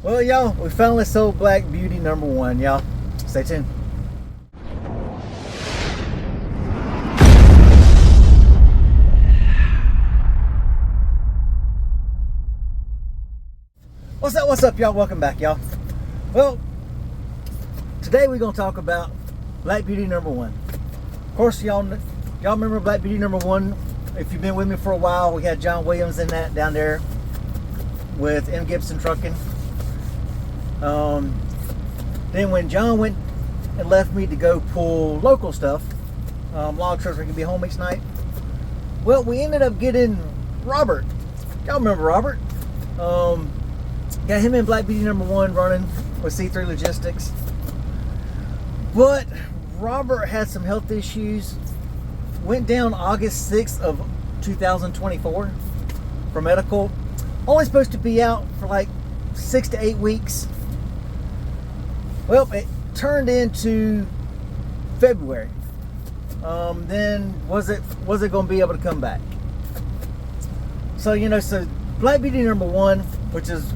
Well, y'all, we finally sold Black Beauty number 1, y'all. Stay tuned. What's up, y'all? Welcome back, y'all. Well, today we're gonna talk about Black Beauty number 1. Of course, y'all remember Black Beauty number 1. If you've been with me for a while, we had John Williams in that down there with M. Gibson Trucking. Then when John went and left me to go pull local stuff, log trucks where he could be home each night, well, we ended up getting Robert. Y'all remember Robert? Got him in Black Beauty number 1 running with C3 Logistics. But Robert had some health issues. Went down August 6th of 2024 for medical. Only supposed to be out for like 6 to 8 weeks. Well, it turned into February. Then was it going to be able to come back? So so Black Beauty number 1, which is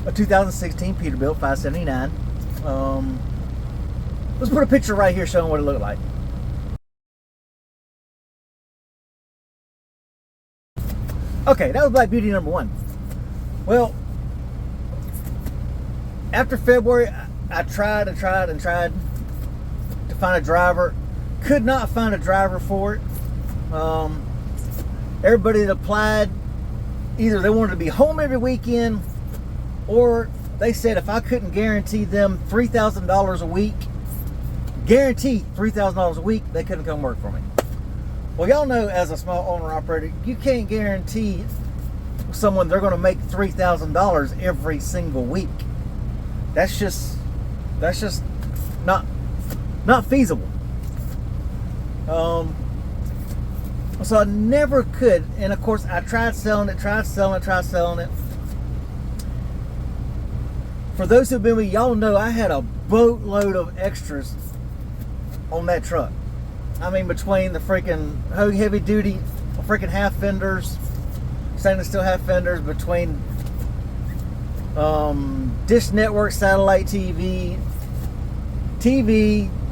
a 2016 Peterbilt 579. Let's put a picture right here showing what it looked like. Okay, that was Black Beauty number 1. Well, after February, I tried to find a driver. Could not find a driver for it. Everybody that applied, either they wanted to be home every weekend, or they said if I couldn't guarantee them $3,000 a week, guarantee $3,000 a week, they couldn't come work for me. Well, y'all know, as a small owner operator, you can't guarantee someone they're going to make $3,000 every single week. That's just not feasible. So I never could, and of course I tried selling it. For those who've been with me, y'all know I had a boatload of extras on that truck. I mean, between the freaking heavy duty freaking half fenders, stainless steel half fenders, between Dish Network satellite TV,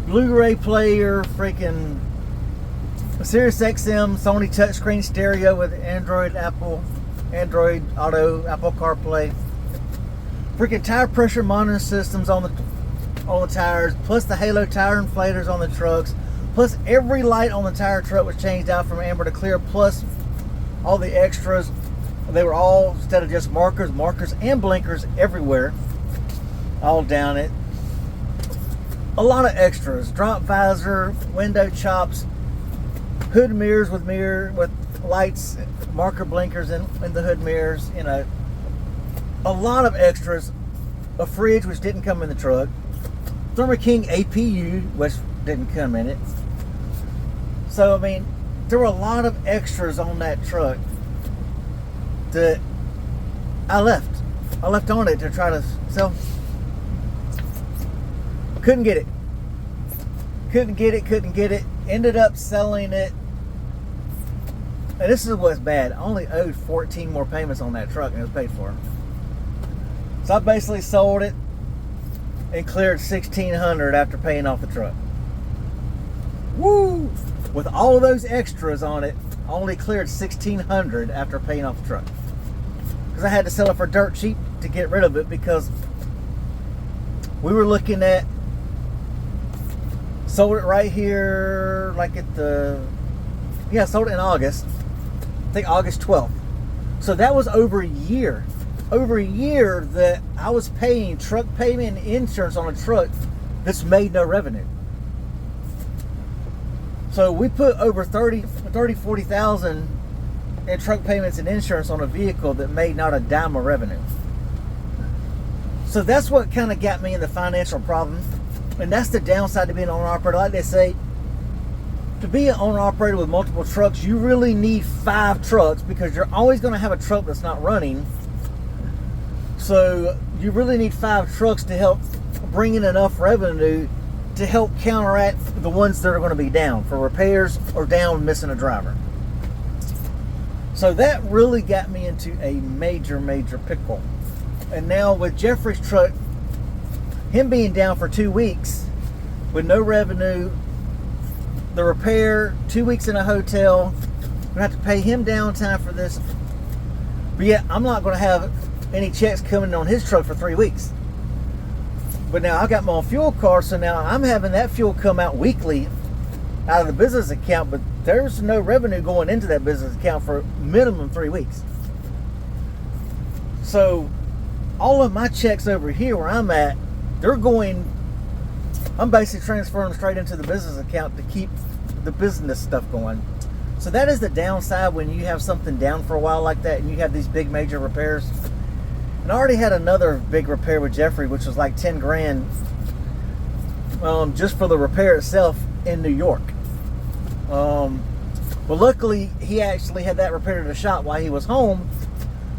Blu-ray player, freaking Sirius XM, Sony touchscreen stereo with Android Auto, Apple CarPlay, freaking tire pressure monitoring systems on the tires, plus the Halo tire inflators on the trucks, plus every light on the tire truck was changed out from amber to clear, plus all the extras. They were all, instead of just markers and blinkers everywhere, all down it. A lot of extras, drop visor, window chops, hood mirrors with lights, marker blinkers in the hood mirrors, a lot of extras. A fridge, which didn't come in the truck. Thermo King APU, which didn't come in it. So, I mean, there were a lot of extras on that truck that I left on it to try to sell. Couldn't get it. Ended up selling it. And this is what's bad. I only owed 14 more payments on that truck and it was paid for. So I basically sold it and cleared $1,600 after paying off the truck. Woo! With all of those extras on it, I only cleared $1,600 after paying off the truck. Because I had to sell it for dirt cheap to get rid of it, because we were looking at, sold it right here, like sold it in August. I think August 12th. So that was over a year. Over a year that I was paying truck payment and insurance on a truck that's made no revenue. So we put over 40,000 in truck payments and insurance on a vehicle that made not a dime of revenue. So that's what kind of got me in the financial problem. And that's the downside to being an owner-operator. Like they say, to be an owner-operator with multiple trucks, you really need 5 trucks, because you're always going to have a truck that's not running. So you really need 5 trucks to help bring in enough revenue to help counteract the ones that are going to be down for repairs or down missing a driver. So that really got me into a major pickle. And now with Jeffrey's truck, him being down for 2 weeks with no revenue, the repair, 2 weeks in a hotel, we're gonna have to pay him downtime for this. But yet, I'm not gonna have any checks coming on his truck for 3 weeks. But now I got my own fuel card, so now I'm having that fuel come out weekly out of the business account, but there's no revenue going into that business account for minimum 3 weeks. So all of my checks over here where I'm at, I'm basically transferring them straight into the business account to keep the business stuff going. So that is the downside when you have something down for a while like that and you have these big major repairs. And I already had another big repair with Jeffrey, which was like 10 grand just for the repair itself in New York. Well, luckily he actually had that repaired at a shop while he was home.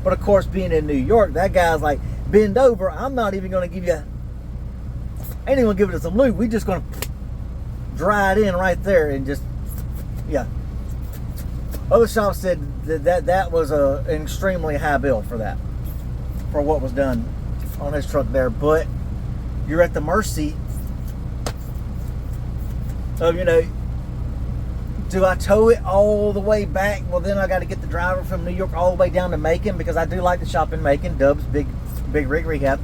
But of course, being in New York, that guy's like, bend over. I'm not even going to give you, I ain't even going to give it some lube. We just going to dry it in right there and just, yeah. Other shops said that was an extremely high bill for that, for what was done on his truck there. But you're at the mercy of, do I tow it all the way back? Well, then I got to get the driver from New York all the way down to Macon, because I do like the shop in Macon, Dub's Big Rig Rehab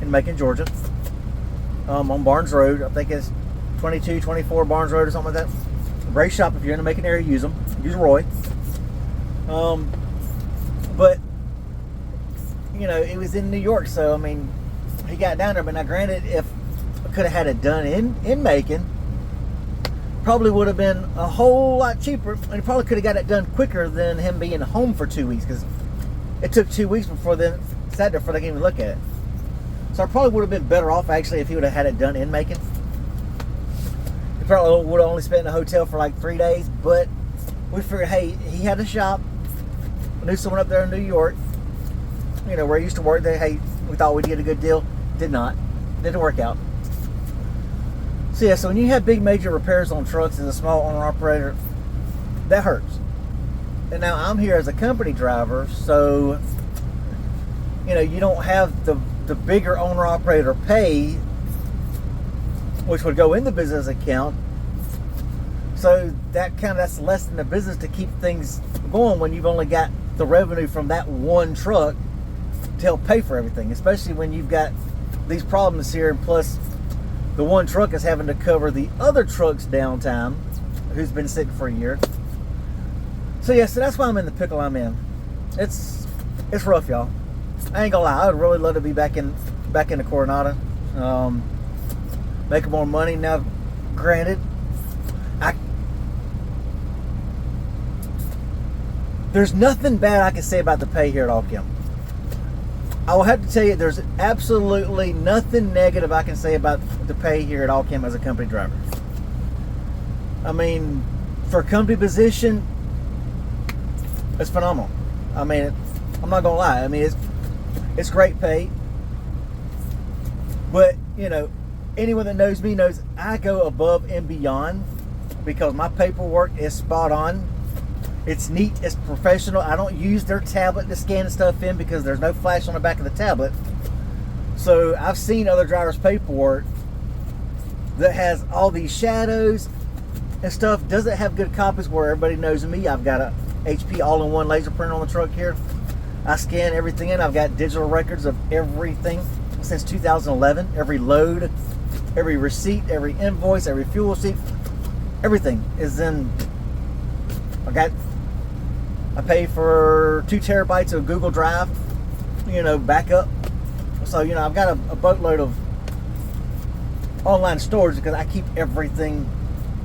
in Macon, Georgia, on Barnes Road. I think it's 2224 Barnes Road or something like that. Great shop. If you're in the Macon area, use them. Use Roy. But it was in New York, so I mean, he got down there. But now, granted, if I could have had it done in Macon, probably would have been a whole lot cheaper, and he probably could have got it done quicker than him being home for 2 weeks, because it took 2 weeks before they sat there before they came to look at it. So I probably would have been better off actually if he would have had it done in Macon. He probably would have only spent in a hotel for like 3 days, but we figured, hey, he had a shop, knew someone up there in New York, where he used to work there. Hey, we thought we'd get a good deal. Didn't work out. So yeah, so when you have big major repairs on trucks as a small owner operator, that hurts. And now I'm here as a company driver, so you don't have the bigger owner operator pay, which would go in the business account. So that's less than the business to keep things going when you've only got the revenue from that one truck to help pay for everything, especially when you've got these problems here, and plus the one truck is having to cover the other truck's downtime, who's been sick for a year. So yeah, so that's why I'm in the pickle I'm in. It's rough, y'all. I ain't gonna lie, I would really love to be back in the Coronado, making more money. Now, granted, there's nothing bad I can say about the pay here at Allchem. I will have to tell you, there's absolutely nothing negative I can say about the pay here at Allchem as a company driver. I mean, for a company position, it's phenomenal. I mean, I'm not gonna lie. I mean, it's great pay. But anyone that knows me knows I go above and beyond, because my paperwork is spot on. It's neat, it's professional. I don't use their tablet to scan stuff in because there's no flash on the back of the tablet. So I've seen other drivers' paperwork that has all these shadows and stuff, doesn't have good copies, where everybody knows me. I've got a HP all-in-one laser printer on the truck here. I scan everything in. I've got digital records of everything since 2011. Every load, every receipt, every invoice, every fuel receipt, everything is in. I pay for 2 terabytes of Google Drive, backup. So, I've got a boatload of online storage, because I keep everything,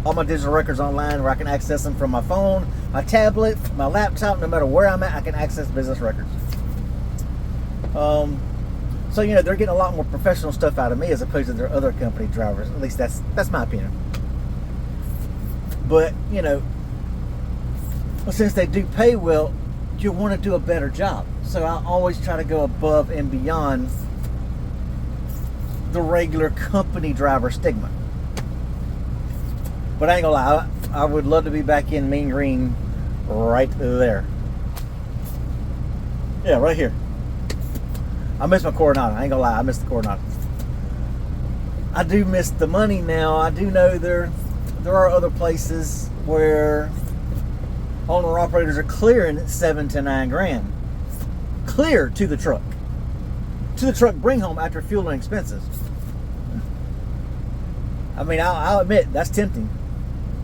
all my digital records online, where I can access them from my phone, my tablet, my laptop. No matter where I'm at, I can access business records. So, they're getting a lot more professional stuff out of me as opposed to their other company drivers. At least that's my opinion. But, since they do pay well, you want to do a better job. So I always try to go above and beyond the regular company driver stigma. But I ain't gonna lie, I would love to be back in Mean Green right there. Yeah, right here. I miss my Coronado. I ain't gonna lie, I miss the Coronado. I do miss the money now. I do know there are other places where owner operators are clearing $7 to $9 grand. Clear to the truck. To the truck bring home after fuel and expenses. I mean, I'll admit, that's tempting.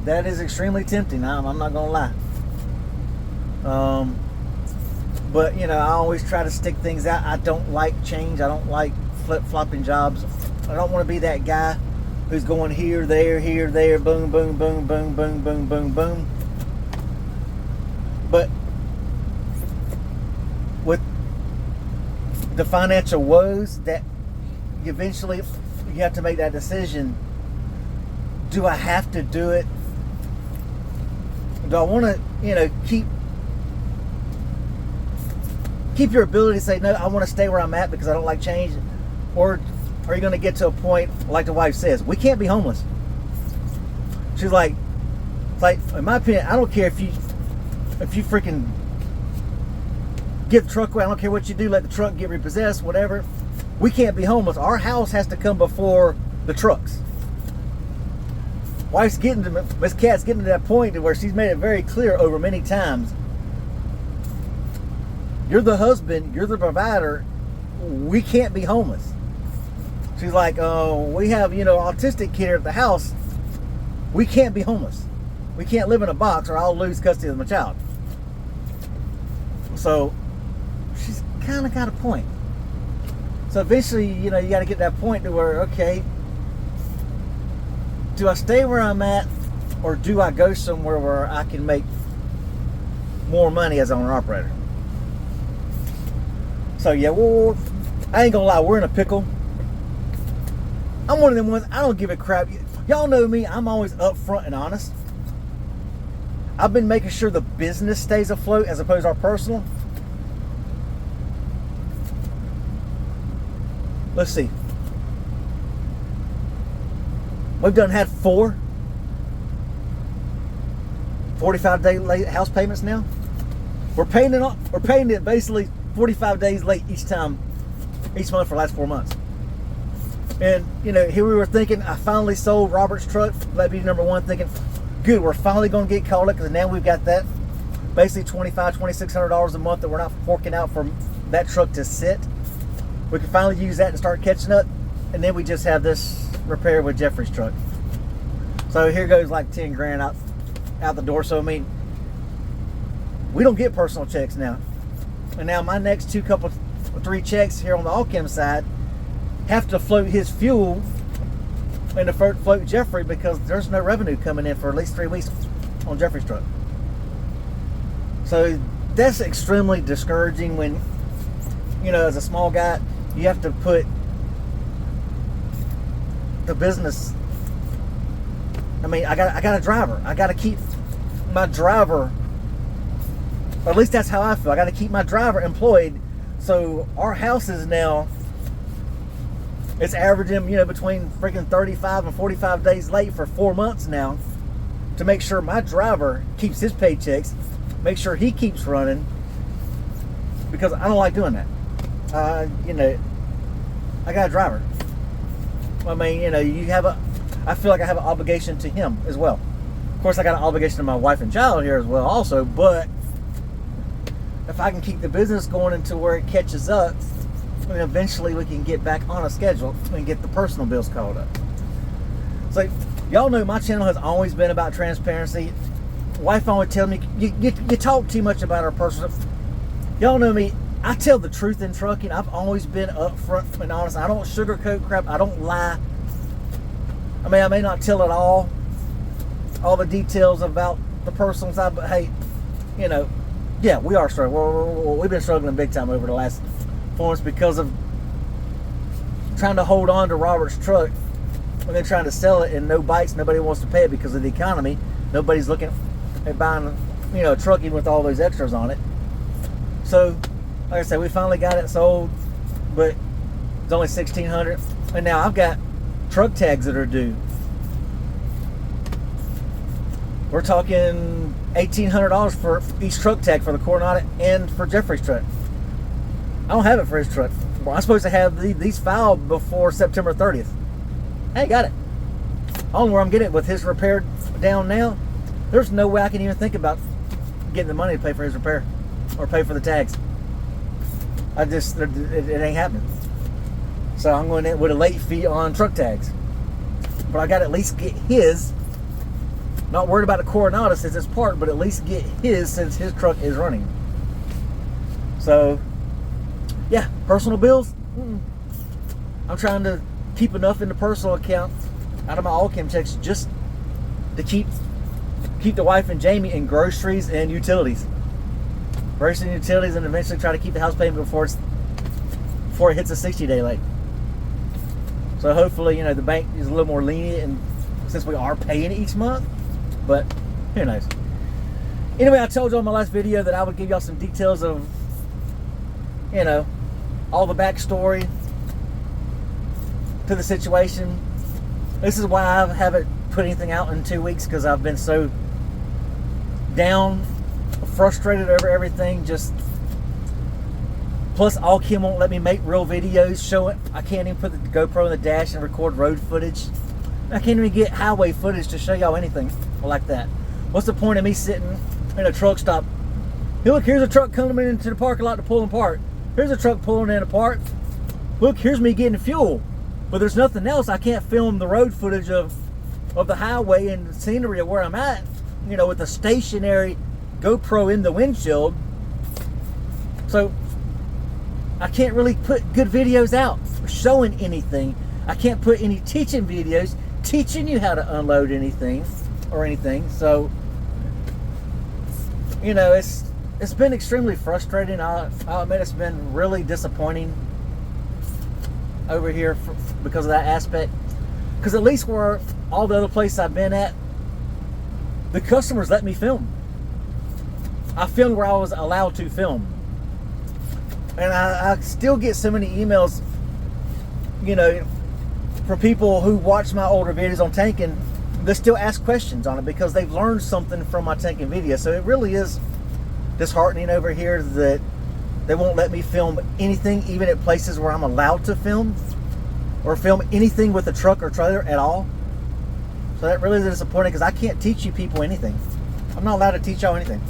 That is extremely tempting. I'm not gonna lie. But you know, I always try to stick things out. I don't like change. I don't like flip-flopping jobs. I don't want to be that guy who's going here, there, boom, boom, boom, boom, boom, boom, boom, boom. But with the financial woes that eventually you have to make that decision. Do I have to do it? Do I want to, you know, keep your ability to say, no, I want to stay where I'm at because I don't like change? Or are you going to get to a point, like the wife says, we can't be homeless? She's like, in my opinion, I don't care if you freaking give the truck away. I don't care what you do. Let the truck get repossessed, whatever. We can't be homeless. Our house has to come before the trucks. Miss Cat's getting to that point where she's made it very clear over many times. You're the husband, you're the provider, we can't be homeless. She's like, we have, you know, autistic kid here at the house, we can't be homeless. We can't live in a box or I'll lose custody of my child. So, she's kind of got a point. So eventually, you know, you got to get to that point to where, okay, do I stay where I'm at or do I go somewhere where I can make more money as an owner-operator? So yeah, well, I ain't gonna lie, we're in a pickle. I'm one of them ones, I don't give a crap. Y'all know me, I'm always upfront and honest. I've been making sure the business stays afloat as opposed to our personal. Let's see. We've had 4 45-day late house payments now. We're paying it basically 45 days late each month for the last 4 months. And you know, here we were thinking, I finally sold Robert's truck. That'd be number one, thinking, good, we're finally going to get caught up because now we've got that basically $2,600 a month that we're not forking out for that truck to sit. We can finally use that to start catching up, and then we just have this repair with Jeffrey's truck. So here goes like 10 grand out the door. So I mean, we don't get personal checks now. And now my next 3 checks here on the Allchem side have to float his fuel and to float Jeffrey because there's no revenue coming in for at least 3 weeks on Jeffrey's truck. So that's extremely discouraging when, you know, as a small guy, you have to put the business. I mean, I got a driver. I got to keep my driver, or at least that's how I feel. I got to keep my driver employed. So our house is now, it's averaging, you know, between freaking 35 and 45 days late for 4 months now to make sure my driver keeps his paychecks, make sure he keeps running, because I don't like doing that. You know, I got a driver. I mean, you know, I feel like I have an obligation to him as well. Of course, I got an obligation to my wife and child here as well also, but if I can keep the business going until where it catches up, then eventually we can get back on a schedule and get the personal bills caught up. So, y'all know my channel has always been about transparency. Wife always tells me, you talk too much about our personal. Y'all know me, I tell the truth in trucking. I've always been upfront and honest. I don't sugarcoat crap. I don't lie. I mean, I may not tell it all the details about the personal side, but hey, you know, yeah, we are struggling. We've been struggling big time over the last 4 months because of trying to hold on to Robert's truck and then trying to sell it and no bites. Nobody wants to pay it because of the economy. Nobody's looking at buying, you know, a trucking with all those extras on it. So, like I said, we finally got it sold, but it's only $1,600. And now I've got truck tags that are due. We're talking $1,800 for each truck tag for the Coronado and for Jeffrey's truck. I don't have it for his truck. Well, I'm supposed to have these filed before September 30th. I ain't got it. I don't know where I'm getting it with his repair down now. There's no way I can even think about getting the money to pay for his repair or pay for the tags. It ain't happening. So I'm going in with a late fee on truck tags. But I got to at least get his. Not worried about the Coronado since it's parked, but at least get his since his truck is running. So, yeah, personal bills. I'm trying to keep enough in the personal account out of my Allchem checks just to keep the wife and Jamie in groceries and utilities. Groceries and utilities, and eventually try to keep the house payment before it hits a 60-day late. So hopefully, you know, the bank is a little more lenient, and since we are paying each month, but who knows. Anyway, I told you in my last video that I would give y'all some details of, you know, all the backstory to the situation. This is why I haven't put anything out in 2 weeks, because I've been so down, frustrated over everything. Just plus, Allchem won't let me make real videos showing. I can't even put the GoPro in the dash and record road footage. I can't even get highway footage to show y'all anything like that. What's the point of me sitting in a truck stop? Hey, look, here's a truck coming into the parking lot to pull apart. Here's a truck pulling in apart. Look, here's me getting fuel. But there's nothing else. I can't film the road footage of the highway and the scenery of where I'm at, you know, with a stationary GoPro in the windshield. So I can't really put good videos out showing anything. I can't put any teaching videos teaching you how to unload anything or anything. So, you know, it's been extremely frustrating. I'll admit it's been really disappointing over here because of that aspect. Because at least where all the other places I've been at, the customers let me film. I filmed where I was allowed to film. And I still get so many emails, you know, from people who watch my older videos on tanking. They still ask questions on it because they've learned something from my tanking video. So it really is disheartening over here that they won't let me film anything, even at places where I'm allowed to film, or film anything with a truck or trailer at all. So that really is disappointing, because I can't teach you people anything. I'm not allowed to teach y'all anything.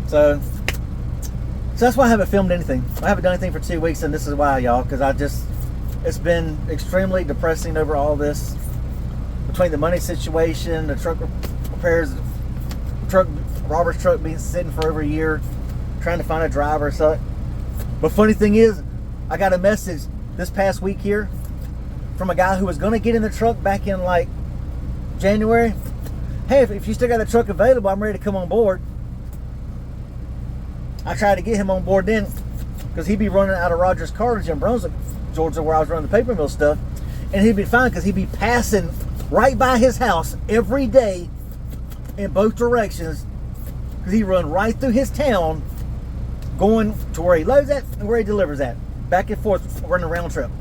So that's why I haven't filmed anything. I haven't done anything for 2 weeks, and this is why, y'all, because it's been extremely depressing over all this. Between the money situation, the truck repairs, Robert's truck being sitting for over a year, trying to find a driver. So, but funny thing is, I got a message this past week here from a guy who was going to get in the truck back in like January. Hey, if you still got the truck available, I'm ready to come on board. I tried to get him on board then, because he'd be running out of Rogers Cartage in Brunswick, Georgia, where I was running the paper mill stuff, and he'd be fine because he'd be passing right by his house every day in both directions, because he run right through his town, going to where he loads at and where he delivers at, back and forth, running a round trip.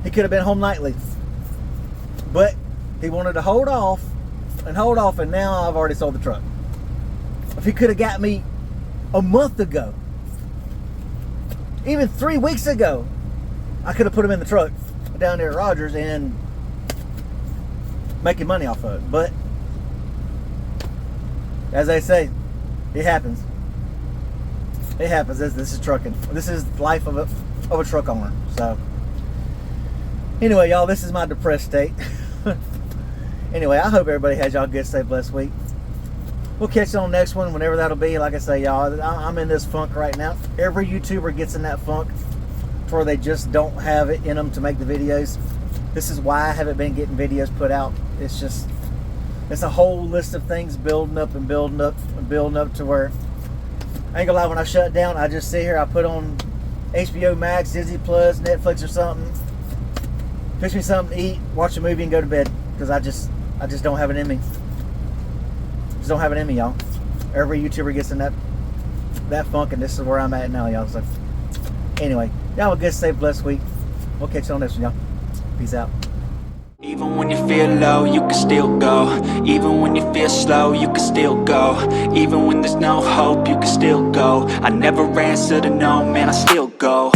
He could have been home nightly, but he wanted to hold off, and now I've already sold the truck. If he could have got me a month ago, even 3 weeks ago, I could have put him in the truck down there at Rogers and making money off of it. But as they say, it happens. It happens. This is trucking. This is life of a truck owner. So anyway, y'all, this is my depressed state. Anyway, I hope everybody has y'all a good, safe, blessed week. We'll catch you on the next one, whenever that'll be. Like I say, y'all, I'm in this funk right now. Every YouTuber gets in that funk to where they just don't have it in them to make the videos. This is why I haven't been getting videos put out. It's just, it's a whole list of things building up and building up and building up to where, I ain't gonna lie, when I shut down, I just sit here, I put on HBO Max, Disney Plus, Netflix or something, fix me something to eat, watch a movie and go to bed, because I just don't have it in me. Just don't have it in me, y'all. Every YouTuber gets in that funk, and this is where I'm at now, y'all. So anyway, y'all have a good, safe, blessed week. We'll catch you on this one, y'all. Peace out. Even when you feel low, you can still go. Even when you feel slow, you can still go. Even when there's no hope, you can still go. I never answer to no, man, I still go.